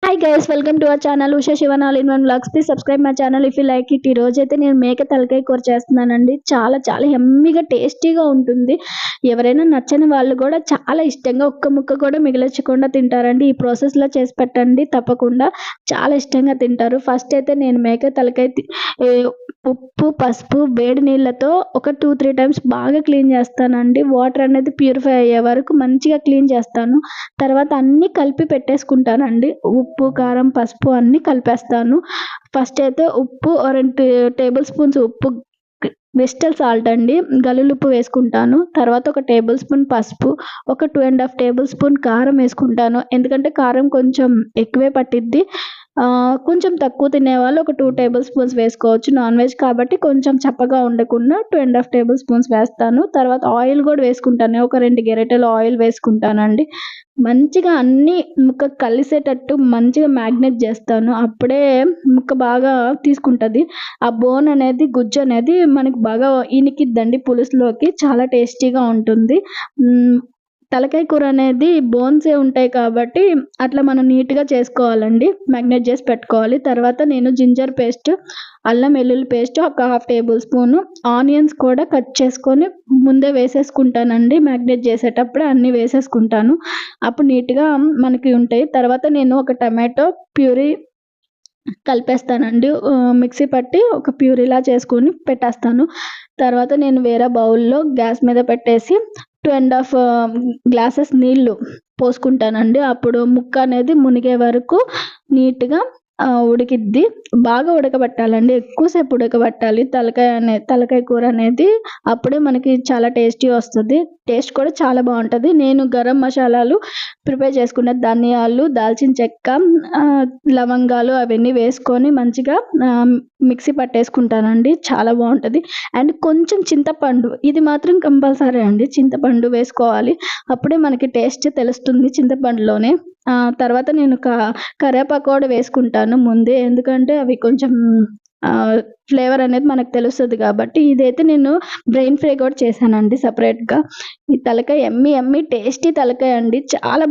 Hi guys, welcome to our channel Usha Sivan all in one vlogs. Please subscribe my channel if you like it. ఈ రోజు అయితే నేను మేక తలకాయ కూర చేస్తున్నానండి. చాలా చాలా యమ్మీగా టేస్టీగా ఉంటుంది. ఎవరైనా నచ్చని వాళ్ళు కూడా చాలా ఇష్టంగా ఒక్క ముక్క కూడా మిగిలించకుండా తింటారండి. ఈ ప్రాసెస్లో చేసి పెట్టండి, తప్పకుండా చాలా ఇష్టంగా తింటారు. ఫస్ట్ అయితే నేను మేక తలకాయ ఉప్పు పసుపు వేడి నీళ్ళతో ఒక 2-3 టైమ్స్ బాగా క్లీన్ చేస్తానండి. వాటర్ అనేది ప్యూరిఫై అయ్యే వరకు మంచిగా క్లీన్ చేస్తాను. తర్వాత అన్నీ కలిపి పెట్టేసుకుంటానండి. ఉప్పు కారం పసుపు అన్నీ కలిపేస్తాను. ఫస్ట్ అయితే ఉప్పు 2 టేబుల్ స్పూన్స్ ఉప్పు, వెజిటల్ సాల్ట్ అండి, గల్లులుప్పు వేసుకుంటాను. తర్వాత ఒక టేబుల్ స్పూన్ పసుపు, ఒక 2.5 టేబుల్ స్పూన్ కారం వేసుకుంటాను. ఎందుకంటే కారం కొంచెం ఎక్కువే పట్టిద్ది. కొంచెం తక్కువ తినేవాళ్ళు ఒక 2 టేబుల్ స్పూన్స్ వేసుకోవచ్చు. నాన్ వెజ్ కాబట్టి కొంచెం చప్పగా ఉండకుండా 2.5 టేబుల్ స్పూన్స్ వేస్తాను. తర్వాత ఆయిల్ కూడా వేసుకుంటాను. ఒక 2 గెరిటెలు ఆయిల్ వేసుకుంటానండి. మంచిగా అన్నీ ముక్కకు కలిసేటట్టు మంచిగా మ్యాగ్నేట్ చేస్తాను. అప్పుడే ముక్క బాగా తీసుకుంటుంది. ఆ బోన్ అనేది గుజ్జు అనేది మనకు బాగా ఇనికిద్దండి పులుసులోకి, చాలా టేస్టీగా ఉంటుంది. తలకాయ కూర అనేది బోన్సే ఉంటాయి కాబట్టి అట్లా మనం నీట్గా చేసుకోవాలండి, మ్యాగ్నేట్ చేసి పెట్టుకోవాలి. తర్వాత నేను జింజర్ పేస్ట్, అల్లం వెల్లుల్లి పేస్ట్ ఒక 1/2 టేబుల్ స్పూను, ఆనియన్స్ కూడా కట్ చేసుకొని ముందే వేసేసుకుంటానండి. మ్యాగ్నేట్ చేసేటప్పుడే అన్నీ వేసేసుకుంటాను, అప్పుడు నీట్గా మనకి ఉంటాయి. తర్వాత నేను ఒక టమాటో ప్యూరీ కలిపేస్తానండి. మిక్సీ పట్టి ఒక ప్యూరీలా చేసుకొని పెట్టేస్తాను. తర్వాత నేను వేరే బౌల్లో గ్యాస్ మీద పెట్టేసి 2.5 గ్లాసెస్ నీళ్ళు పోసుకుంటానండి. అప్పుడు ముక్క అనేది మునిగే వరకు నీట్గా ఉడికిద్ది. బాగా ఉడకబెట్టాలండి, ఎక్కువసేపు ఉడకబెట్టాలి తలకాయ కూర అనేది. అప్పుడే మనకి చాలా టేస్టీ వస్తుంది, టేస్ట్ కూడా చాలా బాగుంటుంది. నేను గరం మసాలాలు ప్రిపేర్ చేసుకున్న ధనియాలు, దాల్చిన చెక్క, లవంగాలు అవన్నీ వేసుకొని మంచిగా మిక్సీ పట్టేసుకుంటానండి. చాలా బాగుంటుంది. అండ్ కొంచెం చింతపండు, ఇది మాత్రం కంపల్సరీ అండి, చింతపండు వేసుకోవాలి. అప్పుడే మనకి టేస్ట్ తెలుస్తుంది చింతపండులోనే. తర్వాత నేను కరివేపాకు కూడా వేసుకుంటాను ముందే, ఎందుకంటే అవి కొంచెం ఫ్లేవర్ అనేది మనకు తెలుస్తుంది కాబట్టి. ఇదైతే నేను బ్రెయిన్ ఫ్రై కూడా చేశానండి సపరేట్గా. ఈ తలకాయ యమ్మీ టేస్టీ తలకాయ అండి, చాలా